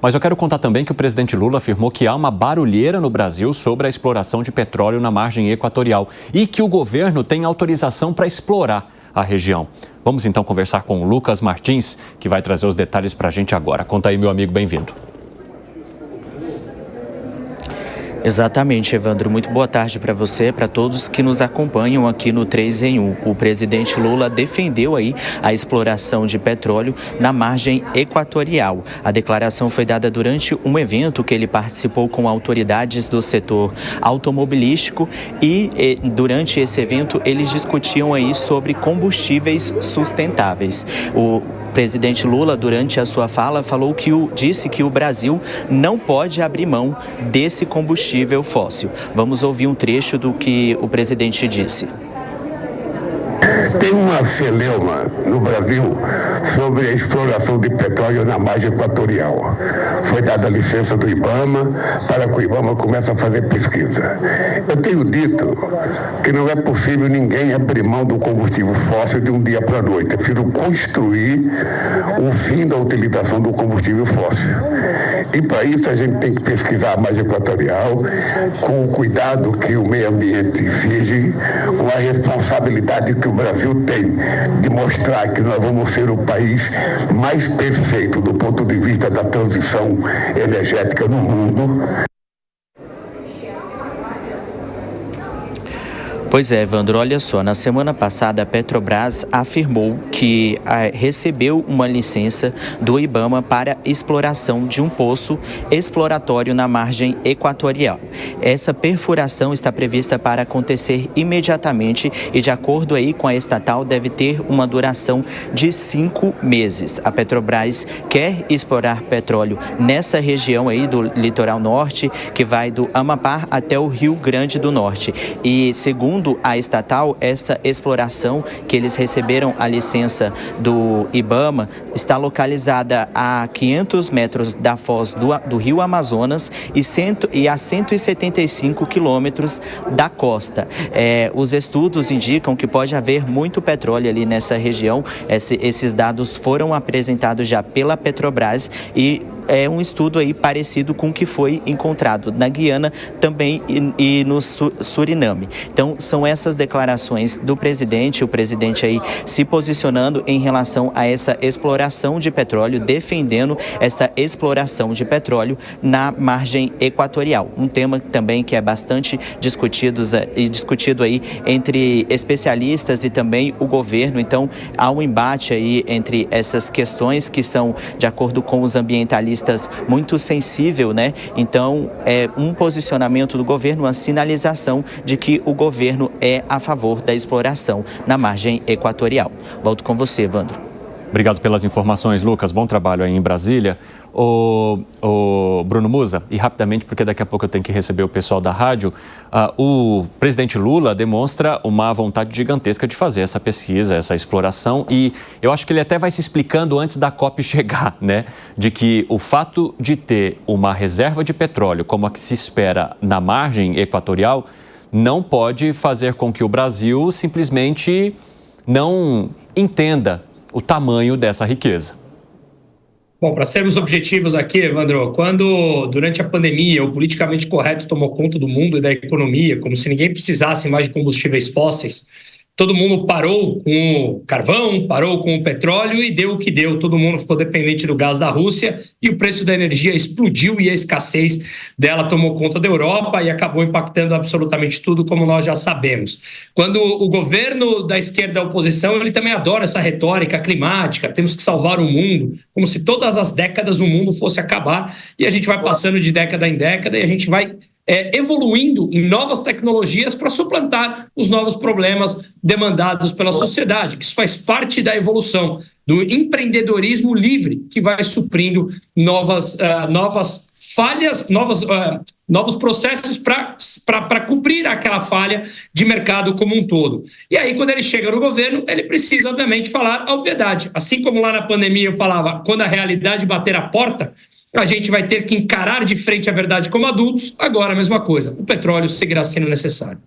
Mas eu quero contar também que o presidente Lula afirmou que há uma barulheira no Brasil sobre a exploração de petróleo na margem equatorial e que o governo tem autorização para explorar a região. Vamos então conversar com o Lucas Martins, que vai trazer os detalhes para a gente agora. Conta aí, meu amigo, bem-vindo. Exatamente, Evandro. Muito boa tarde para você, para todos que nos acompanham aqui no 3 em 1. O presidente Lula defendeu aí a exploração de petróleo na margem equatorial. A declaração foi dada durante um evento que ele participou com autoridades do setor automobilístico e durante esse evento eles discutiam aí sobre combustíveis sustentáveis. O presidente Lula, durante a sua fala, disse que o Brasil não pode abrir mão desse combustível fóssil. Vamos ouvir um trecho do que o presidente disse. Tem uma celeuma no Brasil sobre a exploração de petróleo na margem equatorial. Foi dada a licença do IBAMA para que o IBAMA comece a fazer pesquisa. Eu tenho dito que não é possível ninguém abrir mão do combustível fóssil de um dia para a noite. Eu prefiro construir o fim da utilização do combustível fóssil. E para isso a gente tem que pesquisar a margem equatorial com o cuidado que o meio ambiente exige, com a responsabilidade que o Brasil tem de mostrar que nós vamos ser o país mais perfeito do ponto de vista da transição energética no mundo. Pois é, Evandro, olha só, na semana passada a Petrobras afirmou que recebeu uma licença do IBAMA para exploração de um poço exploratório na margem equatorial. Essa perfuração está prevista para acontecer imediatamente e, de acordo aí com a estatal, deve ter uma duração de 5 meses. A Petrobras quer explorar petróleo nessa região aí do litoral norte, que vai do Amapá até o Rio Grande do Norte. E, segundo a estatal, essa exploração que eles receberam a licença do IBAMA está localizada a 500 metros da foz do Rio Amazonas e a 175 quilômetros da costa. Os estudos indicam que pode haver muito petróleo ali nessa região. Esses dados foram apresentados já pela Petrobras e é um estudo aí parecido com o que foi encontrado na Guiana também e no Suriname. Então, são essas declarações do presidente, o presidente aí se posicionando em relação a essa exploração de petróleo, defendendo essa exploração de petróleo na margem equatorial. Um tema também que é bastante discutido aí entre especialistas e também o governo. Então, há um embate aí entre essas questões que são, de acordo com os ambientalistas, muito sensível, né? Então, é um posicionamento do governo, uma sinalização de que o governo é a favor da exploração na margem equatorial. Volto com você, Evandro. Obrigado pelas informações, Lucas. Bom trabalho aí em Brasília. O Bruno Musa, e rapidamente, porque daqui a pouco eu tenho que receber o pessoal da rádio, o presidente Lula demonstra uma vontade gigantesca de fazer essa pesquisa, essa exploração, e eu acho que ele até vai se explicando antes da COP chegar, né? De que o fato de ter uma reserva de petróleo, como a que se espera na margem equatorial, não pode fazer com que o Brasil simplesmente não entenda o tamanho dessa riqueza. Bom, para sermos objetivos aqui, Evandro, quando durante a pandemia o politicamente correto tomou conta do mundo e da economia, como se ninguém precisasse mais de combustíveis fósseis, todo mundo parou com o carvão, parou com o petróleo e deu o que deu. Todo mundo ficou dependente do gás da Rússia e o preço da energia explodiu e a escassez dela tomou conta da Europa e acabou impactando absolutamente tudo, como nós já sabemos. Quando o governo da esquerda, da oposição, ele também adora essa retórica climática, temos que salvar o mundo, como se todas as décadas o mundo fosse acabar, e a gente vai passando de década em década e a gente vai evoluindo em novas tecnologias para suplantar os novos problemas demandados pela sociedade, que isso faz parte da evolução do empreendedorismo livre, que vai suprindo novas falhas, novos processos para cumprir aquela falha de mercado como um todo. E aí, quando ele chega no governo, ele precisa, obviamente, falar a obviedade. Assim como lá na pandemia eu falava, quando a realidade bater a porta, a gente vai ter que encarar de frente a verdade como adultos. Agora a mesma coisa, o petróleo seguirá sendo necessário.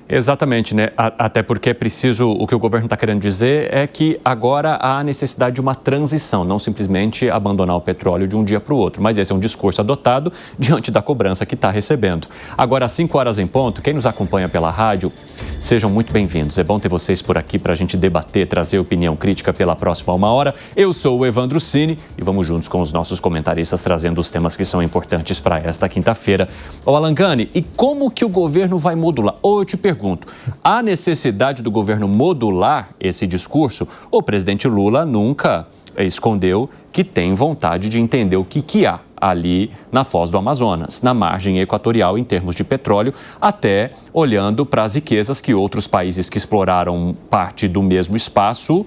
Exatamente, né? Até porque é preciso, o que o governo está querendo dizer é que agora há necessidade de uma transição, não simplesmente abandonar o petróleo de um dia para o outro. Mas esse é um discurso adotado diante da cobrança que está recebendo. Agora, às 5 horas em ponto, quem nos acompanha pela rádio, sejam muito bem-vindos. É bom ter vocês por aqui para a gente debater, trazer opinião crítica pela próxima 1 hora. Eu sou o Evandro Cini e vamos juntos com os nossos comentaristas trazendo os temas que são importantes para esta quinta-feira. Ô Alan Gani, e como que o governo vai modular? Ou eu te pergunto, há necessidade do governo modular esse discurso? O presidente Lula nunca escondeu que tem vontade de entender o que há ali na Foz do Amazonas, na margem equatorial em termos de petróleo, até olhando para as riquezas que outros países que exploraram parte do mesmo espaço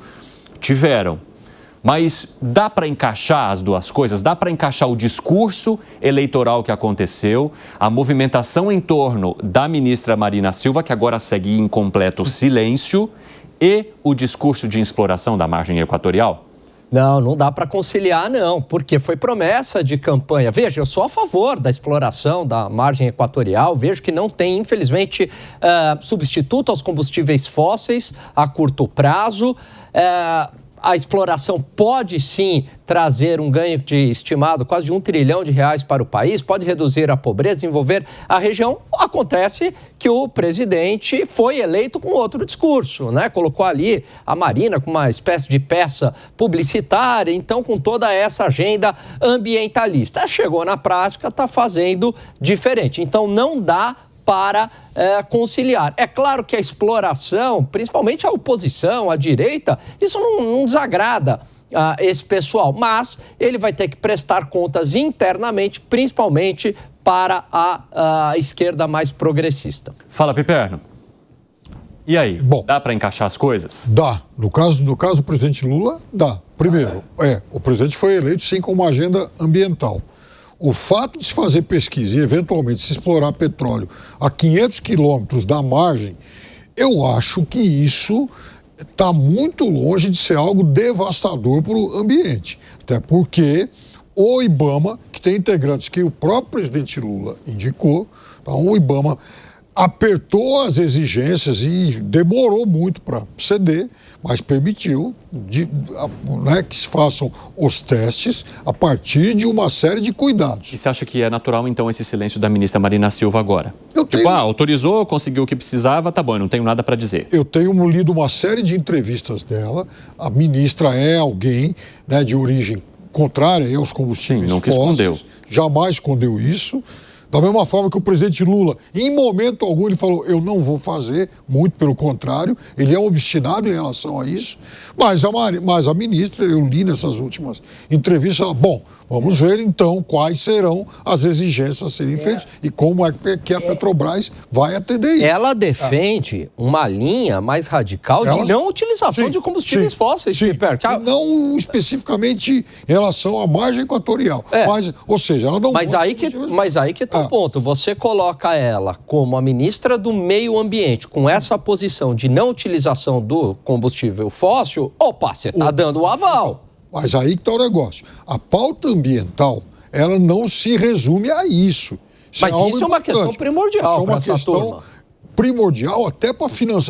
tiveram. Mas dá para encaixar as duas coisas? Dá para encaixar o discurso eleitoral que aconteceu, a movimentação em torno da ministra Marina Silva, que agora segue em completo silêncio, e o discurso de exploração da margem equatorial? Não dá para conciliar, não, porque foi promessa de campanha. Veja, eu sou a favor da exploração da margem equatorial, vejo que não tem, infelizmente, substituto aos combustíveis fósseis a curto prazo. A exploração pode sim trazer um ganho estimado quase de R$1 trilhão para o país, pode reduzir a pobreza, desenvolver a região. Acontece que o presidente foi eleito com outro discurso, né? Colocou ali a Marina como uma espécie de peça publicitária, então com toda essa agenda ambientalista. Chegou na prática, está fazendo diferente. Então não dá para conciliar. É claro que a exploração, principalmente a oposição, a direita, isso não desagrada esse pessoal, mas ele vai ter que prestar contas internamente, principalmente para a esquerda mais progressista. Fala, Piperno. E aí, bom, dá para encaixar as coisas? Dá. No caso do presidente Lula, dá. Primeiro, o presidente foi eleito sim com uma agenda ambiental. O fato de se fazer pesquisa e, eventualmente, se explorar petróleo a 500 quilômetros da margem, eu acho que isso está muito longe de ser algo devastador para o ambiente. Até porque o IBAMA, que tem integrantes que o próprio presidente Lula indicou, então o IBAMA apertou as exigências e demorou muito para ceder, mas permitiu que se façam os testes a partir de uma série de cuidados. E você acha que é natural, então, esse silêncio da ministra Marina Silva agora? Autorizou, conseguiu o que precisava, tá bom, eu não tenho nada para dizer. Eu tenho lido uma série de entrevistas dela, a ministra é alguém de origem contrária aos combustíveis nunca fósseis, escondeu. Jamais escondeu isso. Da mesma forma que o presidente Lula, em momento algum, ele falou, eu não vou fazer, muito pelo contrário, ele é obstinado em relação a isso, mas a ministra, eu li nessas últimas entrevistas, ela, bom, vamos ver então quais serão as exigências a serem feitas e como é que a Petrobras vai atender isso. Ela defende uma linha mais radical de não utilização de combustíveis fósseis. Não especificamente em relação à margem equatorial, mas, ou seja, ela não... Mas aí que está o ponto, você coloca ela como a ministra do Meio Ambiente, com essa posição de não utilização do combustível fóssil, opa, você está dando o aval. Mas aí que está o negócio. A pauta ambiental, ela não se resume a isso. Mas isso é uma questão primordial. Isso é uma questão primordial até para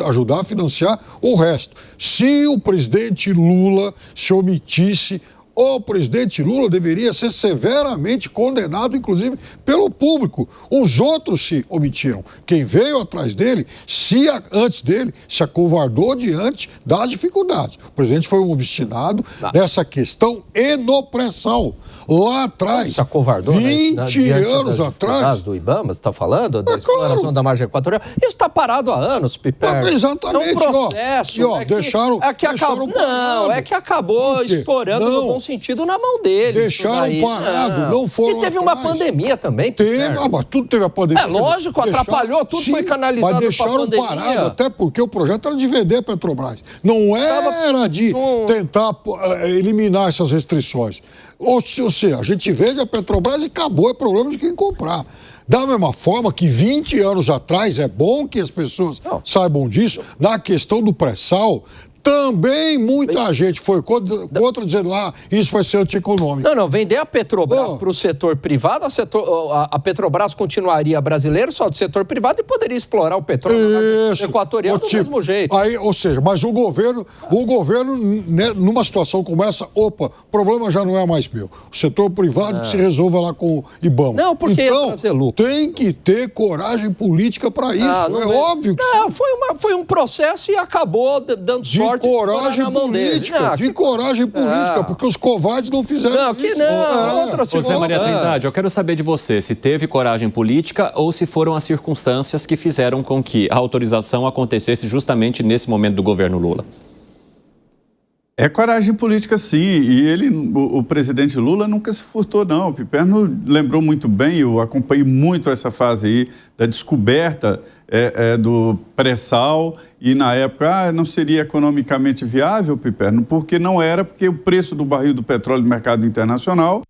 ajudar a financiar o resto. Se o presidente Lula se omitisse, o presidente Lula deveria ser severamente condenado, inclusive, pelo público. Os outros se omitiram. Quem veio atrás dele, antes dele, se acovardou diante das dificuldades. O presidente foi um obstinado nessa questão e no pré-sal. Lá atrás, se acovardou, 20 anos atrás... do IBAMA, você está falando? Da exploração da margem equatorial. Isso está parado há anos, Piperno. Exatamente. É um processo. Deixaram parado. É que acabou estourando no bom sentido na mão dele. Deixaram parado, não foram E teve uma pandemia também, Piperno. Mas tudo teve a pandemia. Lógico, atrapalhou, tudo foi canalizado para a pandemia. Mas deixaram parado, até porque o projeto era de vender a Petrobras. Não era de tentar eliminar essas restrições. Ou seja, a gente vende a Petrobras e acabou, é problema de quem comprar. Da mesma forma que 20 anos atrás, é bom que as pessoas saibam disso, na questão do pré-sal, Também muita gente foi contra dizendo, isso vai ser antieconômico. Não, vender a Petrobras para o setor privado, a Petrobras continuaria brasileira só do setor privado e poderia explorar o petróleo equatorial do mesmo jeito. Aí, ou seja, mas o governo, né, numa situação como essa, o problema já não é mais meu. O setor privado que se resolva lá com o IBAMA. Não, porque então, fazer lucro. Tem que ter coragem política para isso. Óbvio que não, foi um processo e acabou dando sorte. De coragem política, porque os covardes não fizeram isso. José Maria Trindade, eu quero saber de você se teve coragem política ou se foram as circunstâncias que fizeram com que a autorização acontecesse justamente nesse momento do governo Lula. É coragem política, sim, e o presidente Lula nunca se furtou, não. O Piperno lembrou muito bem, eu acompanhei muito essa fase aí da descoberta do pré-sal e na época não seria economicamente viável, Piperno, porque o preço do barril do petróleo do mercado internacional,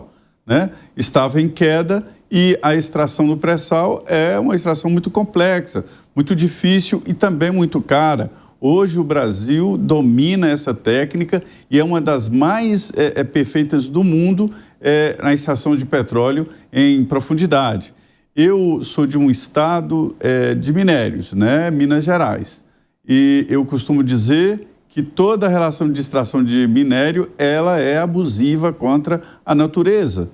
né, estava em queda e a extração do pré-sal é uma extração muito complexa, muito difícil e também muito cara. Hoje o Brasil domina essa técnica e é uma das mais perfeitas do mundo na extração de petróleo em profundidade. Eu sou de um estado de minérios, né, Minas Gerais, e eu costumo dizer que toda a relação de extração de minério ela é abusiva contra a natureza,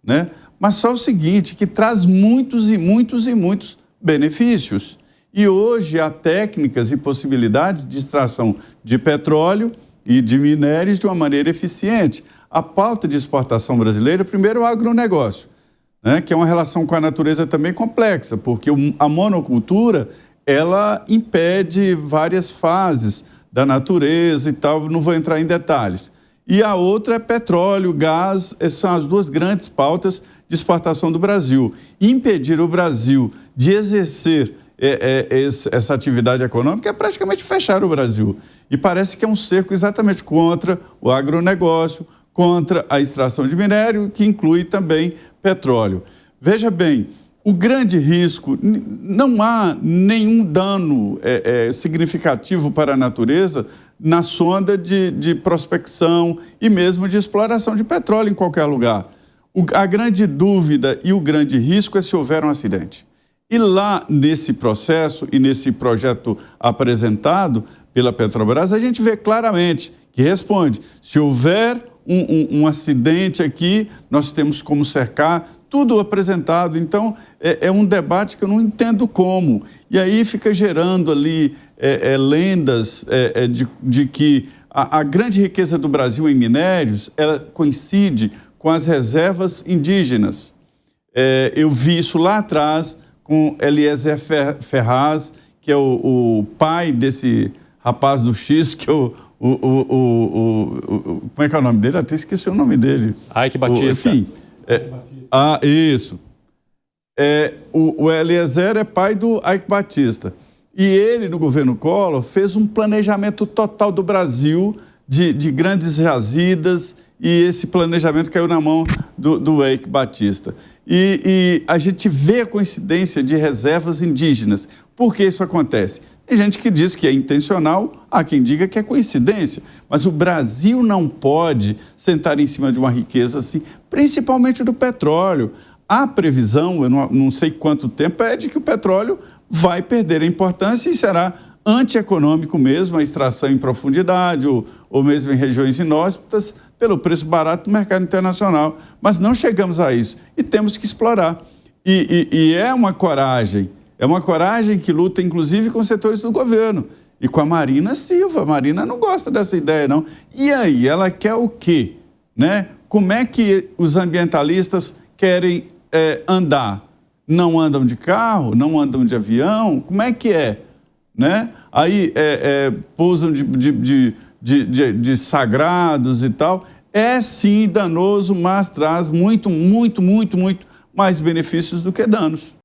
né? Mas só o seguinte, que traz muitos e muitos e muitos benefícios. E hoje há técnicas e possibilidades de extração de petróleo e de minérios de uma maneira eficiente. A pauta de exportação brasileira, primeiro, é o agronegócio, né, que é uma relação com a natureza também complexa, porque a monocultura, ela impede várias fases da natureza e tal, não vou entrar em detalhes. E a outra é petróleo, gás, essas são as duas grandes pautas de exportação do Brasil. Impedir o Brasil de exercer essa atividade econômica é praticamente fechar o Brasil. E parece que é um cerco exatamente contra o agronegócio, contra a extração de minério, que inclui também petróleo. Veja bem, o grande risco, não há nenhum dano significativo para a natureza na sonda de prospecção e mesmo de exploração de petróleo em qualquer lugar. A grande dúvida e o grande risco é se houver um acidente. E lá nesse processo e nesse projeto apresentado pela Petrobras, a gente vê claramente que responde, se houver um acidente aqui, nós temos como cercar, tudo apresentado. Então, é um debate que eu não entendo como. E aí fica gerando ali lendas de que a grande riqueza do Brasil em minérios, ela coincide com as reservas indígenas. Eu vi isso lá atrás com Eliezer Ferraz, que é o pai desse rapaz do X, que é como é que é o nome dele? Até esqueci o nome dele. Ike Batista. Enfim. Isso. O Eliezer é pai do Ike Batista. E ele, no governo Collor, fez um planejamento total do Brasil de grandes jazidas, e esse planejamento caiu na mão do Ike Batista. E a gente vê a coincidência de reservas indígenas. Por que isso acontece? Tem gente que diz que é intencional, há quem diga que é coincidência. Mas o Brasil não pode sentar em cima de uma riqueza assim, principalmente do petróleo. A previsão, eu não sei quanto tempo, é de que o petróleo vai perder a importância e será antieconômico mesmo, a extração em profundidade ou mesmo em regiões inóspitas, pelo preço barato do mercado internacional. Mas não chegamos a isso e temos que explorar. E é uma coragem que luta inclusive com setores do governo e com a Marina Silva. A Marina não gosta dessa ideia, não. E aí, ela quer o quê? Né? Como é que os ambientalistas querem andar? Não andam de carro? Não andam de avião? Como é que é? Né? Aí pousam de sagrados e tal. É sim danoso, mas traz muito, muito, muito, muito mais benefícios do que danos.